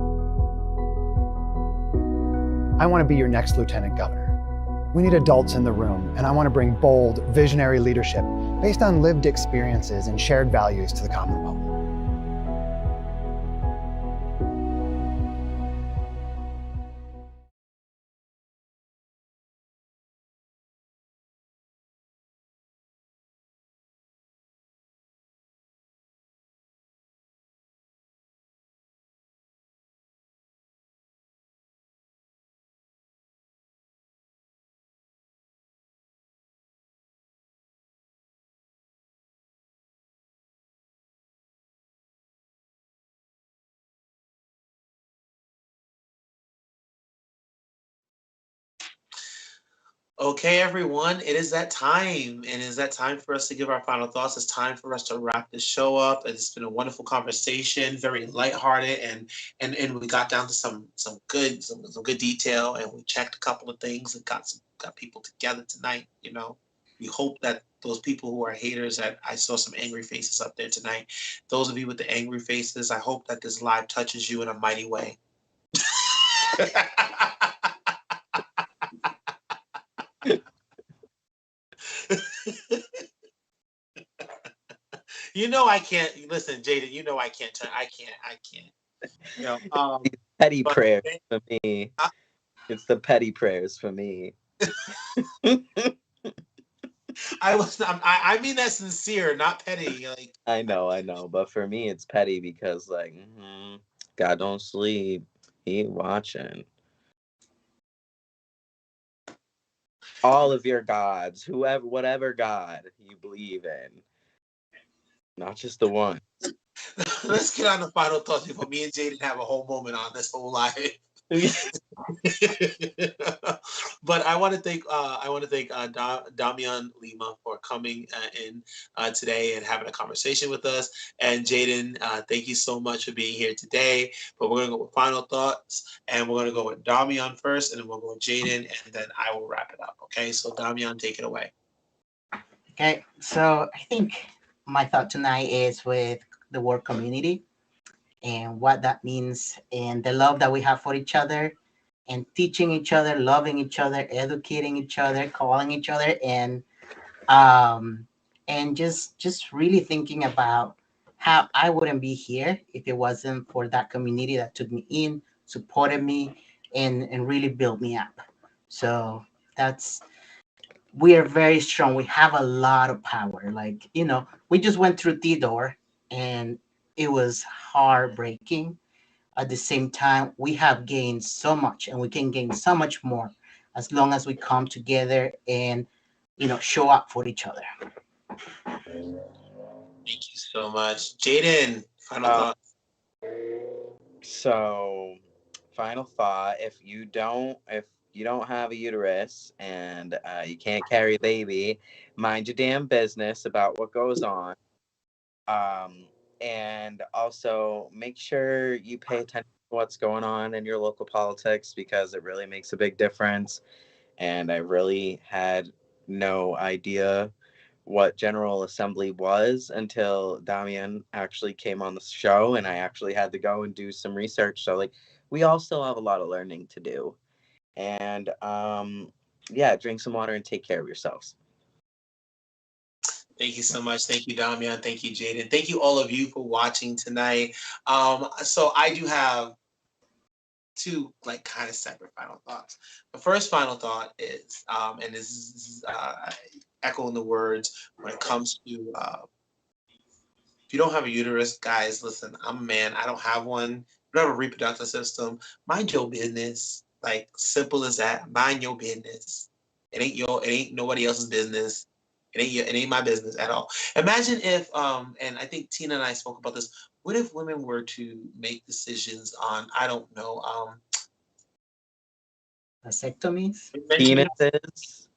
I want to be your next Lieutenant Governor. We need adults in the room, and I want to bring bold, visionary leadership based on lived experiences and shared values to the Commonwealth. Okay, everyone, it is that time. And it is that time for us to give our final thoughts. It's time for us to wrap this show up. It's been a wonderful conversation, very lighthearted, and we got down to some good detail, and we checked a couple of things and got people together tonight. We hope that those people who are haters, that I saw some angry faces up there tonight. Those of you with the angry faces, I hope that this live touches you in a mighty way. I can't listen, Jaden. I can't. I can't. Petty prayers for me. It's the petty prayers for me. I mean that sincere, not petty. Like, I know, but for me, it's petty because like, God don't sleep. He watching all of your gods, whoever, whatever God you believe in, not just the one. let's get on the final thoughts before me and Jaden have a whole moment on this whole life. But I want to thank Damian Lima for coming in today and having a conversation with us. And Jaden, thank you so much for being here today. But we're gonna go with final thoughts, and we're gonna go with Damian first, and then we'll go with Jaden, and then I will wrap it up. Okay, so Damian, take it away. Okay, so I think my thought tonight is with the word community and what that means and the love that we have for each other and teaching each other, loving each other, educating each other, calling each other, um, and just really thinking about how I wouldn't be here if it wasn't for that community that took me in, supported me, and really built me up. So that's we are very strong. We have a lot of power. Like, we just went through T-Door and it was heartbreaking. At the same time, we have gained so much and we can gain so much more as long as we come together and, show up for each other. Thank you so much, Jaden. Final Um, thoughts. so, final thought: if you don't have a uterus and you can't carry a baby, mind your damn business about what goes on. Um, and also make sure you pay attention to what's going on in your local politics because it really makes a big difference. And I really had no idea what General Assembly was until Damian actually came on the show, and I actually had to go and do some research. So like, we all still have a lot of learning to do. And yeah, drink some water and take care of yourselves. Thank you so much. Thank you, Damian. Thank you, Jaden. Thank you, all of you, for watching tonight. So I do have two like kind of separate final thoughts. The first final thought is, and this is echoing the words when it comes to if you don't have a uterus, guys, listen, I'm a man. I don't have one. You don't have a reproductive system. Mind your business. Like simple as that. Mind your business. It ain't nobody else's business. It ain't my business at all. Imagine if and I think Tina and I spoke about this. What if women were to make decisions on, I don't know, Vasectomies? men should Penises.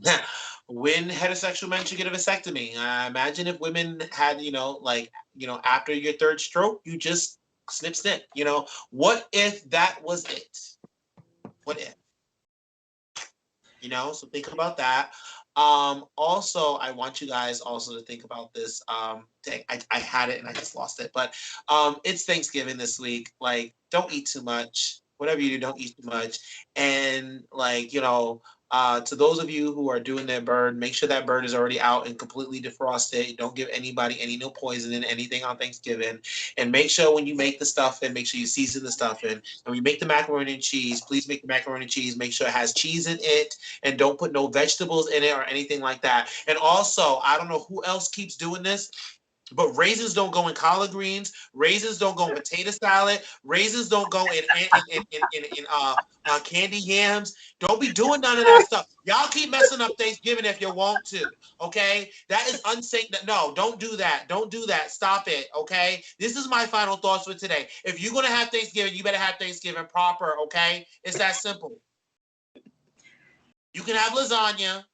get when heterosexual men should get a vasectomy. Imagine if women had, like, after your third stroke, you just snip snip. What if that was it? What if? So think about that. Also, I want you guys also to think about this. Dang, I had it and I just lost it. But it's Thanksgiving this week. Like, don't eat too much. Whatever you do, don't eat too much. And like, to those of you who are doing their bird, make sure that bird is already out and completely defrosted. Don't give anybody any no poison in anything on Thanksgiving. And make sure when you make the stuffing, make sure you season the stuffing. And when you make the macaroni and cheese, please make the macaroni and cheese. Make sure it has cheese in it and don't put no vegetables in it or anything like that. And also, I don't know who else keeps doing this, but raisins don't go in collard greens. Raisins don't go in potato salad. Raisins don't go in candy yams. Don't be doing none of that stuff. Y'all keep messing up Thanksgiving if you want to. Okay, that is unsafe. No, don't do that. Don't do that. Stop it. Okay, this is my final thoughts for today. If you're gonna have Thanksgiving, you better have Thanksgiving proper. Okay, it's that simple. You can have lasagna.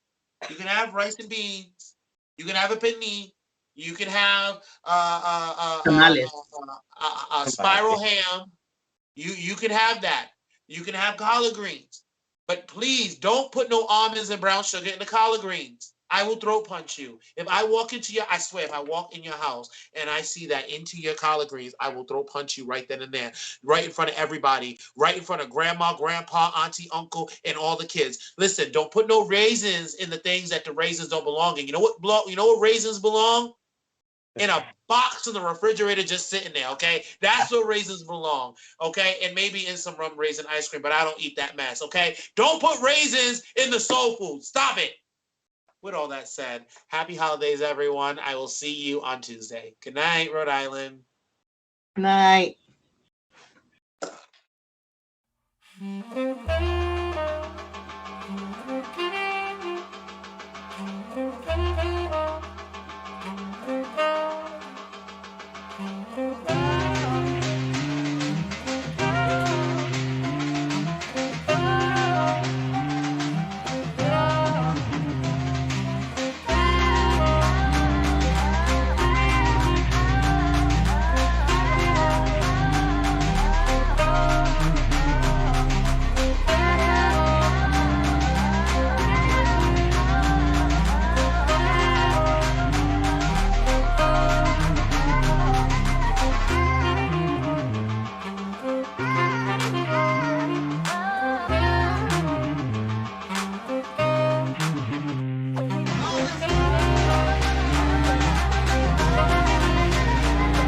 You can have rice and beans. You can have a panini. You can have Tamales. Come on. spiral ham. You can have that. You can have collard greens. But please don't put no almonds and brown sugar in the collard greens. I will throat punch you. If I walk into I swear, if I walk in your house and I see that into your collard greens, I will throat punch you right then and there, right in front of everybody, right in front of grandma, grandpa, auntie, uncle, and all the kids. Listen, don't put no raisins in the things that the raisins don't belong in. You know what raisins belong? in a box in the refrigerator just sitting there, okay? That's where raisins belong, okay? And maybe in some rum raisin ice cream, but I don't eat that mess, okay? Don't put raisins in the soul food. Stop it. With all that said, happy holidays, everyone. I will see you on Tuesday. Good night, Rhode Island. Night.